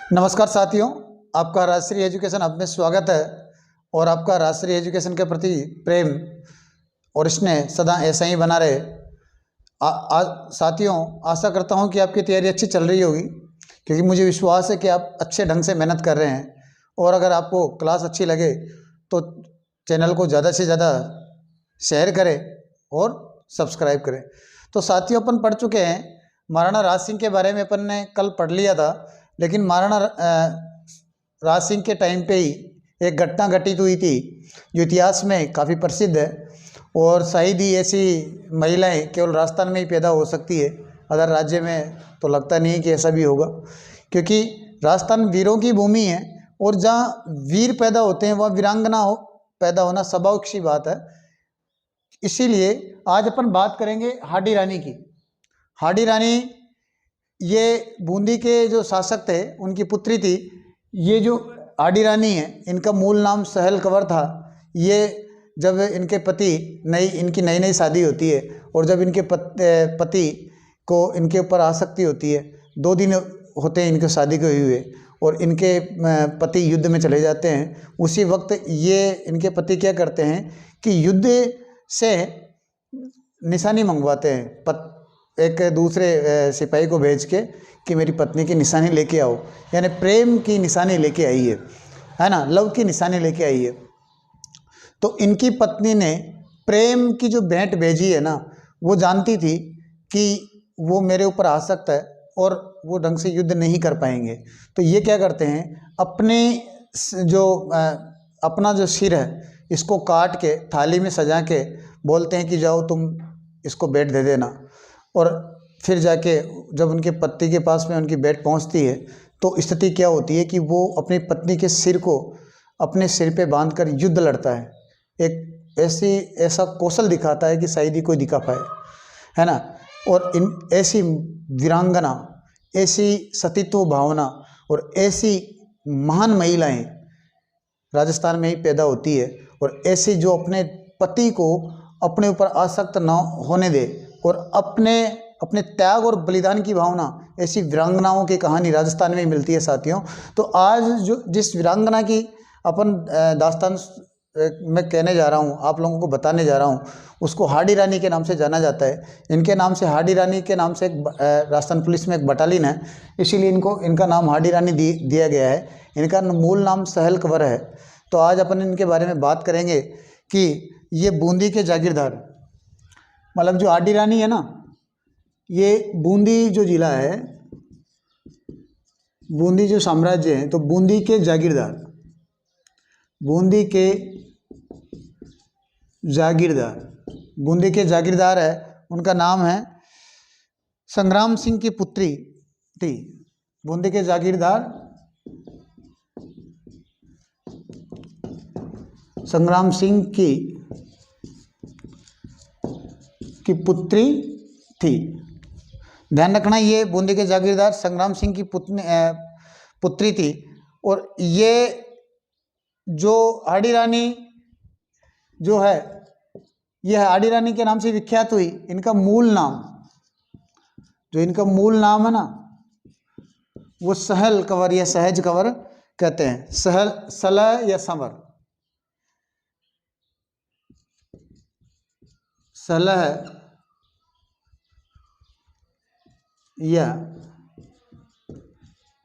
नमस्कार साथियों, आपका राष्ट्रीय एजुकेशन हब में स्वागत है। और आपका राष्ट्रीय एजुकेशन के प्रति प्रेम और स्नेह सदा ऐसा ही बना रहे। साथियों, आशा करता हूं कि आपकी तैयारी अच्छी चल रही होगी, क्योंकि मुझे विश्वास है कि आप अच्छे ढंग से मेहनत कर रहे हैं। और अगर आपको क्लास अच्छी लगे तो चैनल को ज़्यादा से ज़्यादा शेयर करें और सब्सक्राइब करें। तो साथियों, अपन पढ़ चुके हैं महाराणा राज सिंह के बारे में। अपन ने कल पढ़ लिया था, लेकिन महाराणा राज सिंह के टाइम पे ही एक घटना घटित हुई थी जो इतिहास में काफ़ी प्रसिद्ध है। और शायद ही ऐसी महिलाएं केवल राजस्थान में ही पैदा हो सकती है, अदर राज्य में तो लगता नहीं कि ऐसा भी होगा, क्योंकि राजस्थान वीरों की भूमि है। और जहाँ वीर पैदा होते हैं वहाँ वीरांगना पैदा होना स्वाभाविक सी बात है। इसीलिए आज अपन बात करेंगे हाडी रानी की। हाडी रानी ये बूंदी के जो शासक थे उनकी पुत्री थी। ये जो हाडी रानी है, इनका मूल नाम सहल कंवर था। ये जब इनके पति इनकी नई नई शादी होती है और जब इनके पति को इनके ऊपर आसक्ति होती है, 2 दिन होते हैं इनके शादी के हुए और इनके पति युद्ध में चले जाते हैं। उसी वक्त ये इनके पति क्या करते हैं कि युद्ध से निशानी मंगवाते हैं, एक दूसरे सिपाही को भेज के कि मेरी पत्नी की निशानी लेके आओ, यानी प्रेम की निशानी लेके आई है ना, लव की निशानी लेके आई है। तो इनकी पत्नी ने प्रेम की जो भेंट भेजी है ना, वो जानती थी कि वो मेरे ऊपर आसक्त है और वो ढंग से युद्ध नहीं कर पाएंगे। तो ये क्या करते हैं, अपना जो सिर है इसको काट के थाली में सजा के बोलते हैं कि जाओ तुम इसको बेट दे देना। और फिर जाके जब उनके पति के पास में उनकी बेट पहुंचती है तो स्थिति क्या होती है कि वो अपनी पत्नी के सिर को अपने सिर पे बांधकर युद्ध लड़ता है। एक ऐसा कौशल दिखाता है कि शायद ही कोई दिखा पाए, है ना। और इन ऐसी वीरांगना, ऐसी सतीत्व भावना और ऐसी महान महिलाएं राजस्थान में ही पैदा होती है। और ऐसी जो अपने पति को अपने ऊपर आसक्त न होने दे और अपने त्याग और बलिदान की भावना, ऐसी वीरांगनाओं की कहानी राजस्थान में ही मिलती है साथियों। तो आज जो जिस वीरांगना की अपन दास्तान मैं कहने जा रहा हूँ, आप लोगों को बताने जा रहा हूँ, उसको हाडी रानी के नाम से जाना जाता है। इनके नाम से, हाडी रानी के नाम से एक राजस्थान पुलिस में एक बटालियन है, इसीलिए इनका नाम हाडी रानी दिया गया है। इनका मूल नाम सहल कंवर है। तो आज अपन इनके बारे में बात करेंगे कि ये बूंदी के जागीरदार, मतलब जो हाडी रानी है ना, ये बूंदी जो जिला है, बूंदी जो साम्राज्य है, तो बूंदी के जागीरदार है। उनका नाम है संग्राम सिंह की पुत्री थी। बूंदी के जागीरदार संग्राम सिंह की पुत्री थी। ध्यान रखना, ये बूंदी के जागीरदार संग्राम सिंह की पुत्री थी। और ये जो हाडी रानी जो है, यह हाडी रानी के नाम से विख्यात हुई। इनका मूल नाम है ना, वो सहल कंवर या सहज कंवर कहते हैं। सलह या संवर, सलह या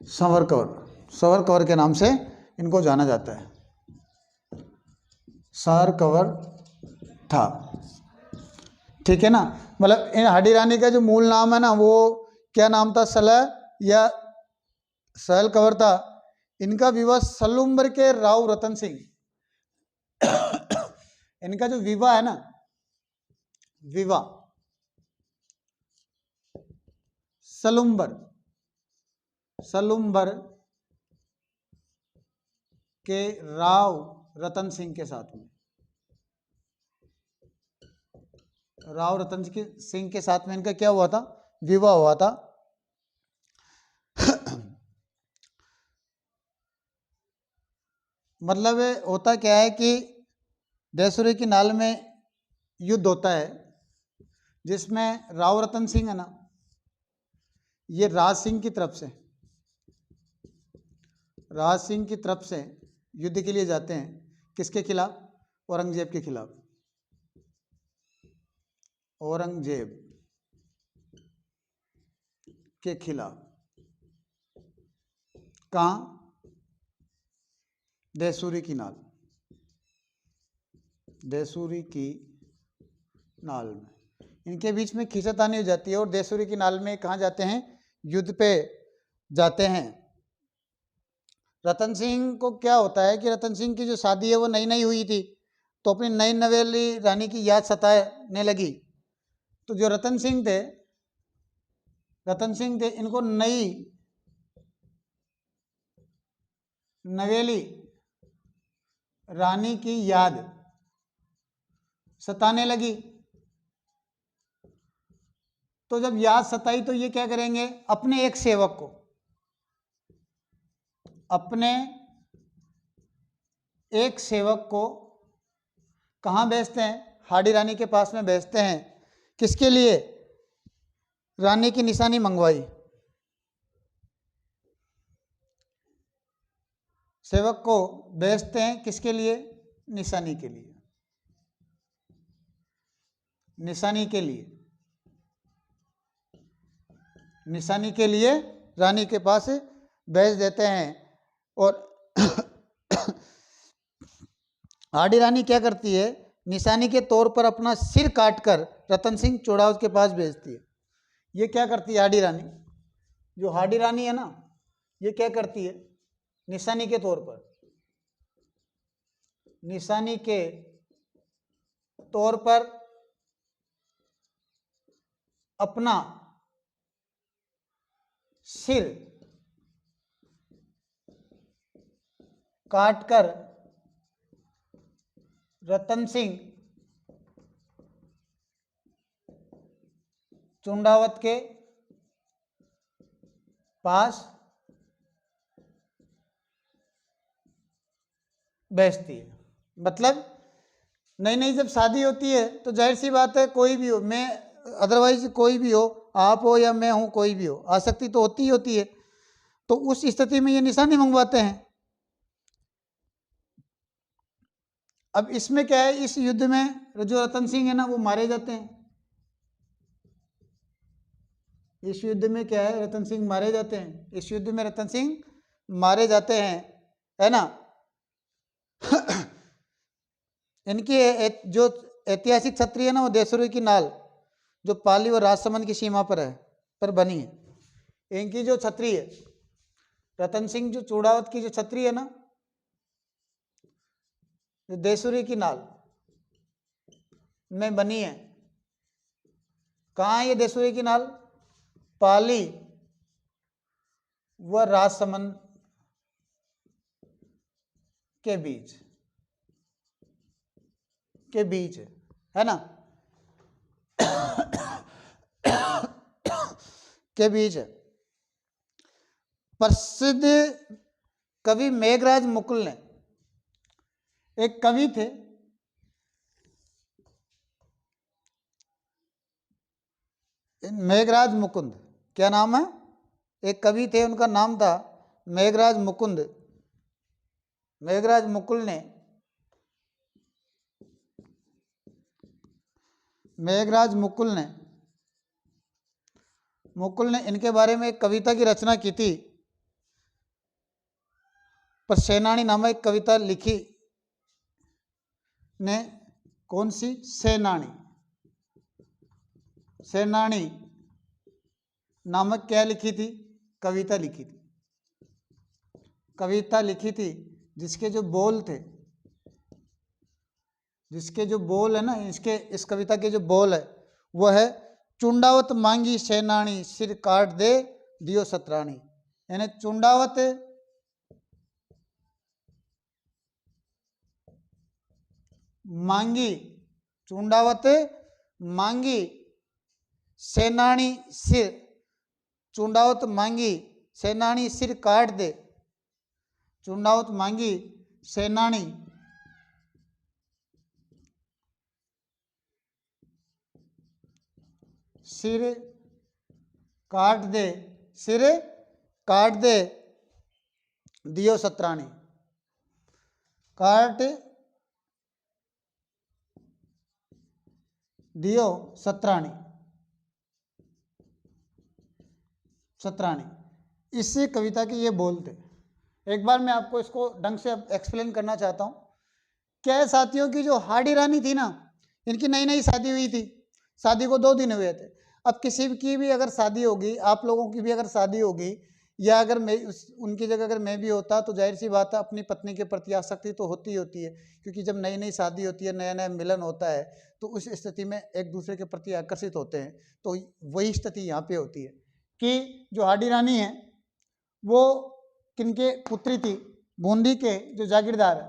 संवर कंवर के नाम से इनको जाना जाता है। संवर कंवर था, ठीक है ना। मतलब इन हाडी रानी का जो मूल नाम है ना, वो क्या नाम था, सलह या सहल कंवर था। इनका विवाह सलुम्बर के राव रतन सिंह इनका जो विवाह है ना, सलुम्बर के राव रतन सिंह के साथ में, इनका क्या हुआ था, विवाह हुआ था। मतलब होता क्या है कि देसुरे की नाल में युद्ध होता है, जिसमें राव रतन सिंह है ना, ये राज सिंह की तरफ से राज सिंह की तरफ से युद्ध के लिए जाते हैं, किसके खिलाफ? औरंगजेब के खिलाफ। औरंगजेब के खिलाफ। कहाँ? देसूरी की नाल। देसूरी की नाल में इनके बीच में खींचातानी हो जाती है और देसूरी की नाल में कहाँ जाते हैं? युद्ध पे जाते हैं। रतन सिंह को क्या होता है कि रतन सिंह की जो शादी है वो नई नई हुई थी, तो अपनी नई नवेली रानी की याद सताने लगी। तो जो रतन सिंह थे इनको नई नवेली रानी की याद सताने लगी। तो जब याद सताई तो ये क्या करेंगे? अपने एक सेवक को, कहाँ भेजते हैं? हाडी रानी के पास में भेजते हैं। किसके लिए? रानी की निशानी मंगवाई। सेवक को भेजते हैं किसके लिए? निशानी के लिए। निशानी के लिए रानी के पास भेज देते हैं। और हाडी रानी क्या करती है? निशानी के तौर पर अपना सिर काटकर रतन सिंह चौड़ावत के पास भेजती है। ये क्या करती है हाडी रानी? जो हाडी रानी है ना, ये क्या करती है? निशानी के तौर पर अपना सिर काटकर रतन सिंह चुंडावत के पास भेजती है। मतलब नई नई जब शादी होती है तो जाहिर सी बात है, कोई भी हो, मैं अदरवाइज कोई भी हो, आप हो या मैं हूं, कोई भी हो, आसक्ति तो होती ही होती है। तो उस स्थिति में ये निशानी मंगवाते हैं। अब इसमें क्या है? इस युद्ध में जो रतन सिंह है ना वो मारे जाते हैं। इस युद्ध में क्या है? रतन सिंह मारे जाते हैं। इस युद्ध में रतन सिंह मारे जाते हैं, है ना। इनकी जो ऐतिहासिक छतरी है ना वो देसूरी की नाल, जो पाली और राजसमंद की सीमा पर बनी है। इनकी जो छतरी है, रतन सिंह जो चूड़ावत की जो छतरी है ना, जो देसूरी की नाल में बनी है। कहाँ है ये देसूरी की नाल? पाली व राजसमंद के बीच है ना, के बीच है। प्रसिद्ध कवि मेघराज मुकुल ने, एक कवि थे, मेघराज मुकुंद, क्या नाम है? एक कवि थे, उनका नाम था मेघराज मुकुंद। मेघराज मुकुल ने इनके बारे में एक कविता की रचना की थी। पर सेनानी नामक एक कविता लिखी ने। कौन सी? सेनानी नामक क्या लिखी थी? कविता लिखी थी जिसके जो बोल है ना, इस कविता के जो बोल है वो है, चुंडावत मांगी सेनानी सिर काट दे दियो सतरानी। यानी चुंडावत मांगी सेनानी सिर, चुंडावत मांगी सेनानी सिर काट दे, चुंडावत मांगी सेनानी सिर काट दे दियो सत्राणी, काट दियो सत्राणी, सत्राणी। इससे कविता के ये बोल थे। एक बार मैं आपको इसको ढंग से एक्सप्लेन करना चाहता हूँ। क्या है साथियों की जो हाडी रानी थी ना, इनकी नई नई शादी हुई थी, शादी को 2 दिन हुए थे। अब किसी की भी अगर शादी होगी, आप लोगों की भी अगर शादी होगी, या अगर मैं उनकी जगह अगर मैं भी होता, तो जाहिर सी बात है अपनी पत्नी के प्रति आसक्ति तो होती ही होती है, क्योंकि जब नई नई शादी होती है, नया नया मिलन होता है, तो उस स्थिति में एक दूसरे के प्रति आकर्षित होते हैं। तो वही स्थिति यहाँ पे होती है कि जो हाडी रानी है वो किनके पुत्री थी? बूंदी के जो जागीरदार है,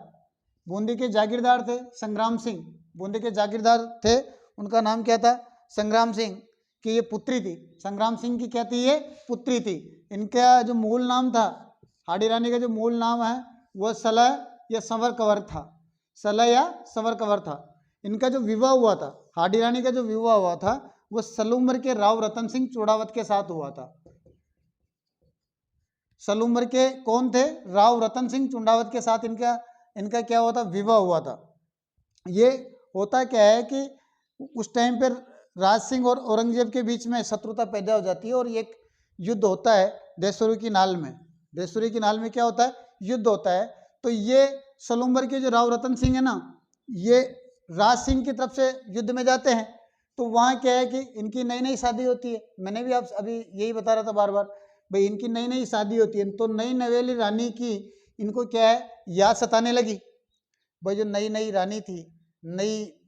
बूंदी के जागीरदार थे संग्राम सिंह, बूंदी के जागीरदार थे, उनका नाम क्या था? संग्राम सिंह की ये पुत्री थी। संग्राम सिंह की क्या थी? ये पुत्री थी। इनका जो मूल नाम था, हाडी रानी का जो मूल नाम है वह सलह या संवर कंवर था, सलह या संवर कंवर था। इनका जो विवाह हुआ था, हाडी रानी का जो विवाह हुआ था, वो सलूमर के राव रतन सिंह चूड़ावत के साथ हुआ था। सलूमर के कौन थे? राव रतन सिंह चूड़ावत के साथ इनका क्या हुआ था? विवाह हुआ था। ये होता क्या है कि उस टाइम पर राज सिंह और औरंगजेब के बीच में शत्रुता पैदा हो जाती है, और एक युद्ध होता है देसुरी की नाल में। देसुरी की नाल में क्या होता है? युद्ध होता है। तो ये सलूमर के जो राव रतन सिंह है ना, ये राज सिंह की तरफ से युद्ध में जाते हैं। तो वहाँ क्या है कि इनकी नई नई शादी होती है। मैंने भी आप अभी यही बता रहा था बार बार, भाई इनकी नई नई शादी होती है, तो नई नवेली रानी की इनको क्या है? याद सताने लगी। भाई जो नई नई रानी थी, नई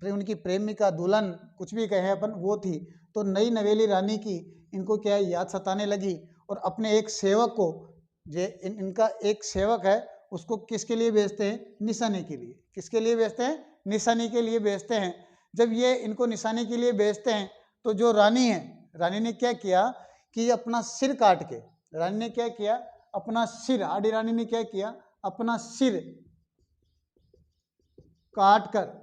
उनकी प्रेमिका, दुल्हन, कुछ भी कहें अपन, वो थी। तो नई नवेली रानी की इनको क्या है? याद सताने लगी। और अपने एक सेवक को, इनका एक सेवक है, उसको किसके लिए भेजते हैं? निशानी के लिए। किसके लिए भेजते हैं? निशानी के लिए भेजते हैं। जब ये इनको निशानी के लिए भेजते हैं, तो जो रानी है, रानी ने क्या किया कि अपना सिर काट के, रानी ने क्या किया? अपना सिर, हाडी रानी ने क्या किया? अपना सिर काट कर,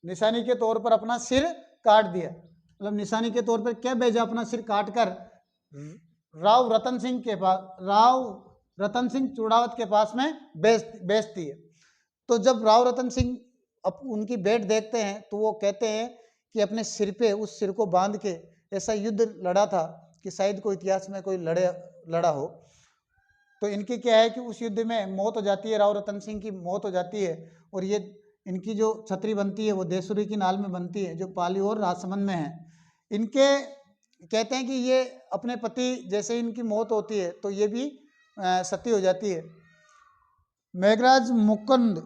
निशानी के तौर पर अपना सिर काट दिया। मतलब निशानी के तौर पर क्या भेजा? अपना सिर काट कर राव रतन सिंह के पास, राव रतन सिंह चूड़ावत के पास में बेचती है। तो जब राव रतन सिंह उनकी भेंट देखते हैं, तो वो कहते हैं कि अपने सिर पे उस सिर को बांध के ऐसा युद्ध लड़ा था कि शायद कोई इतिहास में कोई लड़ा हो। तो इनकी क्या है कि उस युद्ध में मौत हो जाती है, राव रतन सिंह की मौत हो जाती है। और ये इनकी जो छतरी बनती है वो देसुरी की नाल में बनती है, जो पाली और राजसमंद में है। इनके कहते हैं कि ये अपने पति जैसे इनकी मौत होती है, तो ये भी सती हो जाती है। मेघराज मुकुल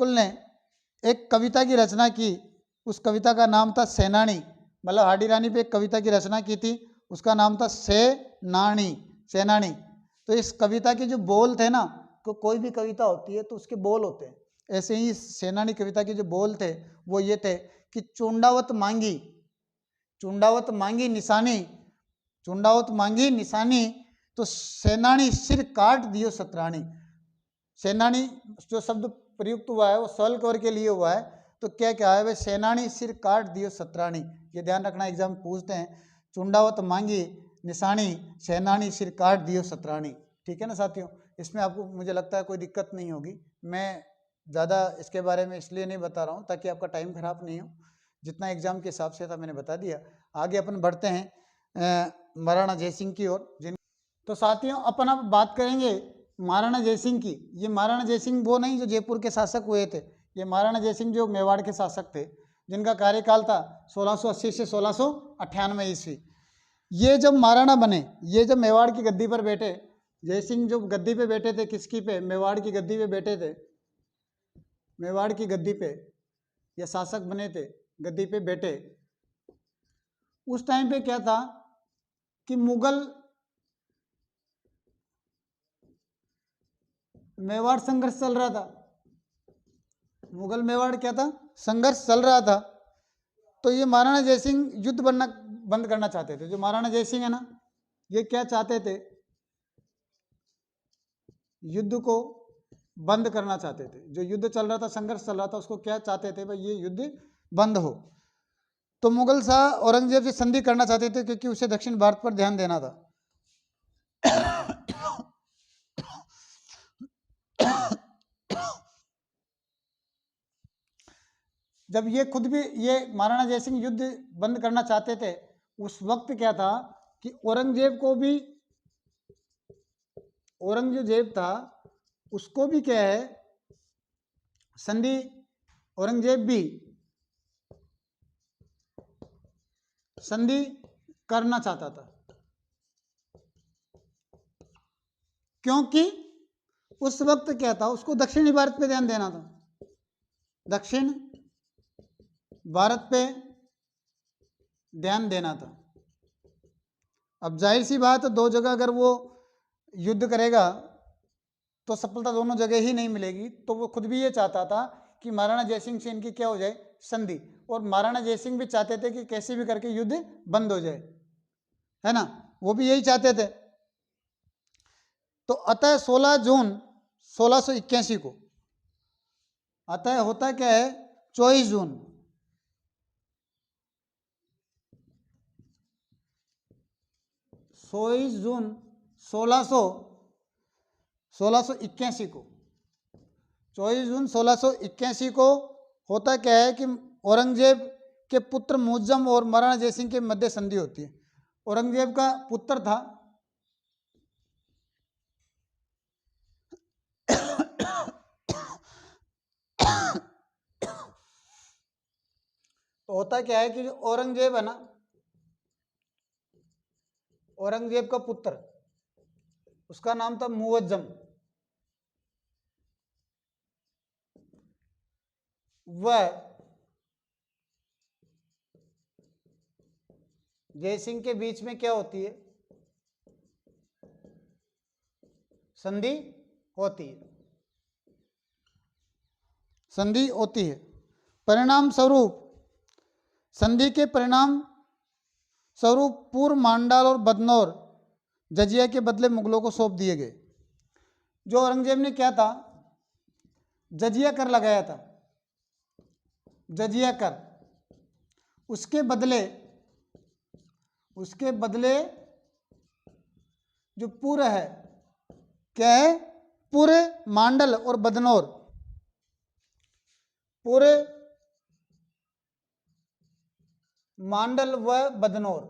ने एक कविता की रचना की। उस कविता का नाम था सेनानी। मतलब हाडी रानी पे एक कविता की रचना की थी, उसका नाम था सेनानी। तो इस कविता के जो बोल थे ना, कोई भी कविता होती है तो उसके बोल होते हैं। ऐसे ही सेनानी कविता के जो बोल थे वो ये थे कि चुंडावत मांगी निशानी, तो सेनानी सिर काट दियो सतरानी। सेनानी जो शब्द प्रयुक्त हुआ है वो सल कवर के लिए हुआ है। तो क्या क्या है? वे सेनानी सिर काट दियो सतरानी। ये ध्यान रखना, एग्जाम पूछते हैं। चुंडावत मांगी निशानी, सेनानी सिर काट दियो सतरानी। ठीक है ना साथियों? इसमें आपको मुझे लगता है कोई दिक्कत नहीं होगी। मैं ज़्यादा इसके बारे में इसलिए नहीं बता रहा हूँ ताकि आपका टाइम खराब नहीं हो। जितना एग्जाम के हिसाब से था मैंने बता दिया। आगे अपन बढ़ते हैं महाराणा जयसिंह की ओर। तो साथियों अपन अब बात करेंगे महाराणा जयसिंह की। ये महाराणा जयसिंह वो नहीं जो जयपुर के शासक हुए थे, ये महाराणा जयसिंह जो मेवाड़ के शासक थे, जिनका कार्यकाल था 1680 से 1698 ईस्वी। ये जब महाराणा बने, ये जब मेवाड़ की गद्दी पर बैठे, जयसिंह जो गद्दी पे बैठे थे, किसकी पे? मेवाड़ की गद्दी पे बैठे थे। मेवाड़ की गद्दी पे ये शासक बने थे, गद्दी पे बैठे। उस टाइम पे क्या था कि मुगल मेवाड़ संघर्ष चल रहा था। मुगल मेवाड़ क्या था? संघर्ष चल रहा था। तो ये महाराणा जयसिंह युद्ध बंद करना चाहते थे। जो महाराणा जयसिंह है ना, ये क्या चाहते थे? युद्ध को बंद करना चाहते थे। जो युद्ध चल रहा था, संघर्ष चल रहा था, उसको क्या चाहते थे भाई, ये युद्ध बंद हो। तो मुगल शाह औरंगजेब से संधि करना चाहते थे क्योंकि उसे दक्षिण भारत पर ध्यान देना था। जब ये खुद भी, ये महाराणा जयसिंह युद्ध बंद करना चाहते थे, उस वक्त क्या था कि औरंगजेब को भी, औरंगजेब था उसको भी क्या है, संधि, औरंगजेब भी संधि करना चाहता था, क्योंकि उस वक्त क्या था, उसको दक्षिणी भारत पे ध्यान देना था, दक्षिण भारत पे ध्यान देना था। अब जाहिर सी बात, दो जगह अगर वो युद्ध करेगा तो सफलता दोनों जगह ही नहीं मिलेगी। तो वो खुद भी ये चाहता था कि महाराणा जयसिंह से इनकी क्या हो जाए, संधि। और महाराणा जयसिंह भी चाहते थे कि कैसे भी करके युद्ध बंद हो जाए, है ना, वो भी यही चाहते थे। तो अतः 16 जून 1681 को, अतः होता क्या है, 24 जून 1681 को, 24 जून 1681 को होता क्या है कि औरंगजेब के पुत्र मुअज्जम और महाराणा जयसिंह के मध्य संधि होती है। औरंगजेब का पुत्र था तो होता क्या है कि जो औरंगजेब है ना, औरंगजेब का पुत्र, उसका नाम था मुअज्जम। वह जयसिंह के बीच में क्या होती है, संधि होती है, संधि होती है। परिणाम स्वरूप, संधि के परिणाम स्वरूप पूर्व मांडाल और बदनौर जजिया के बदले मुगलों को सौंप दिए गए। जो औरंगजेब ने क्या था, जजिया कर लगाया था, जजिया कर, उसके बदले जो पूर्व है, क्या है, पूरे मांडल और बदनौर, पूरे मांडल व बदनौर,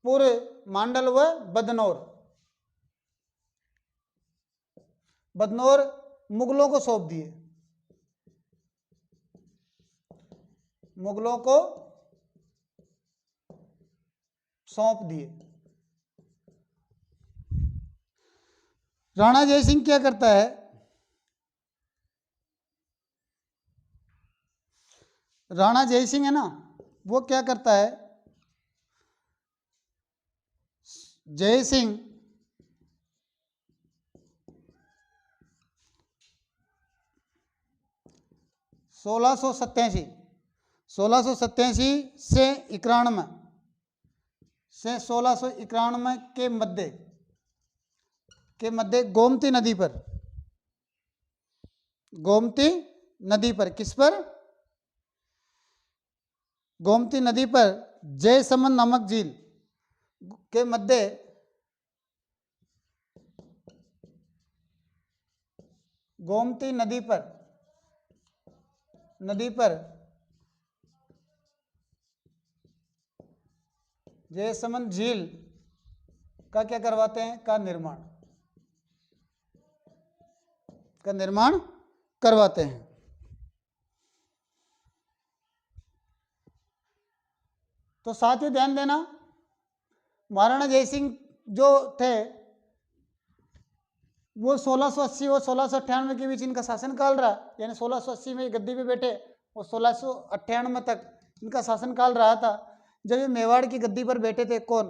पूरे मांडल व बदनौर, बदनौर मुगलों को सौंप दिए, मुगलों को सौंप दिए। राणा जयसिंह क्या करता है, राणा जयसिंह है ना, वो क्या करता है, जयसिंह 1687 से 91 से 1691 के मध्य गोमती नदी पर, गोमती नदी पर, किस पर, गोमती नदी पर जयसमंद नामक झील के मध्य गोमती नदी पर जयसमंद झील का क्या करवाते हैं, का निर्माण करवाते हैं। तो साथियों ध्यान देना, महाराणा जयसिंह जो थे वो 1680 और 1698 के बीच इनका शासनकाल रहा, यानी 1680 में गद्दी पे बैठे और 1698 तक इनका शासनकाल रहा था। जब ये मेवाड़ की गद्दी पर बैठे थे, कौन,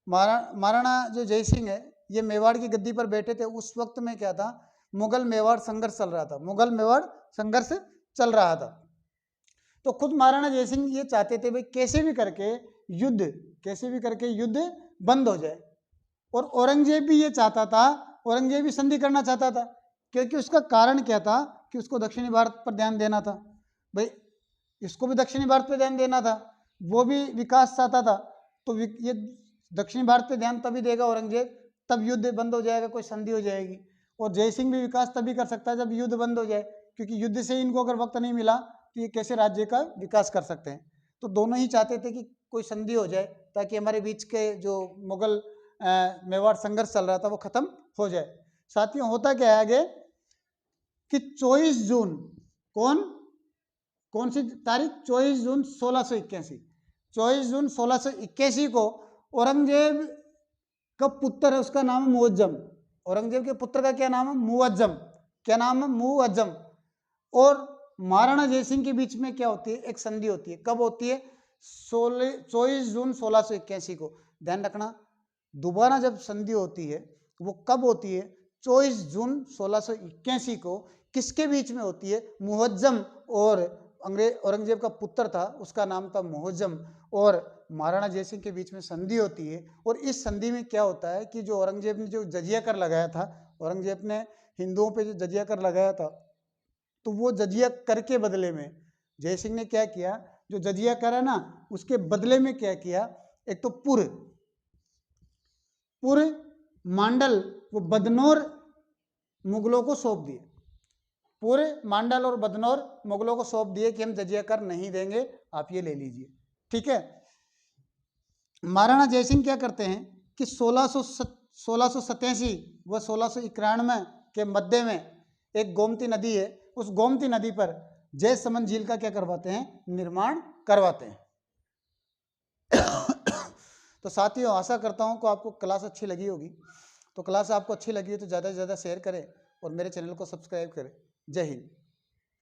महाराणा जो जयसिंह है, ये मेवाड़ की गद्दी पर बैठे थे, उस वक्त में क्या था, मुगल मेवाड़ संघर्ष चल रहा था, मुगल मेवाड़ संघर्ष चल रहा था। तो खुद महाराणा जयसिंह ये चाहते थे भाई कैसे भी करके युद्ध बंद हो जाए, और औरंगजेब भी ये चाहता था, औरंगजेब भी संधि करना चाहता था, क्योंकि उसका कारण क्या था कि उसको दक्षिणी भारत पर ध्यान देना था। भाई इसको भी दक्षिणी भारत पर ध्यान देना था, वो भी विकास चाहता था, तो ये दक्षिणी भारत पे ध्यान तभी देगा औरंगजेब, तब युद्ध बंद हो जाएगा, कोई संधि हो जाएगी। और जयसिंह भी विकास तभी कर सकता है जब युद्ध बंद हो जाए, क्योंकि युद्ध से इनको अगर वक्त नहीं मिला तो ये कैसे राज्य का विकास कर सकते हैं। तो दोनों ही चाहते थे कि कोई संधि हो जाए, ताकि हमारे बीच के जो मुगल मेवाड़ संघर्ष चल रहा था वो खत्म हो जाए। साथियों होता क्या है आगे कि 24 जून कौन सी तारीख, 24 जून 1681, 24 जून 1681 को औरंगजेब का पुत्र है, उसका नाम है मुअज्जम। औरंगजेब के पुत्र का क्या नाम है? मुअज्जम। क्या नाम है? मुअज्जम। और महाराणा जयसिंह के बीच में क्या होती है? एक संधि होती है। कब होती है? 24 जून 1681 को। ध्यान रखना, दोबारा जब संधि होती है वो कब होती है? 24 जून 1681 को। किसके बीच में होती है? मुअज्जम और औरंगजेब का पुत्र था, उसका नाम था मुअज्जम, और महाराणा जयसिंह के बीच में संधि होती है। और इस संधि में क्या होता है कि जो औरंगजेब ने जो जजिया कर लगाया था, औरंगजेब ने हिंदुओं पे जो जजिया कर लगाया था, तो वो जजिया कर के बदले में जयसिंह ने क्या किया? जो जजिया कर है ना, उसके बदले में क्या किया? एक तो पुर मांडल वो बदनौर मुगलों को सौंप दिए। पूरे मांडल और बदनौर मुगलों को सौंप दिए कि हम जजिया कर नहीं देंगे, आप ये ले लीजिए। ठीक है। महाराणा जयसिंह क्या करते हैं कि 1687 व 1691 के मध्य में एक गोमती नदी है, उस गोमती नदी पर जयसमंद झील का क्या करवाते हैं? निर्माण करवाते हैं। तो साथियों आशा करता हूं कि आपको क्लास अच्छी लगी होगी। तो क्लास आपको अच्छी लगी है तो ज़्यादा से ज़्यादा शेयर करें और मेरे चैनल को सब्सक्राइब करें। जय हिंद।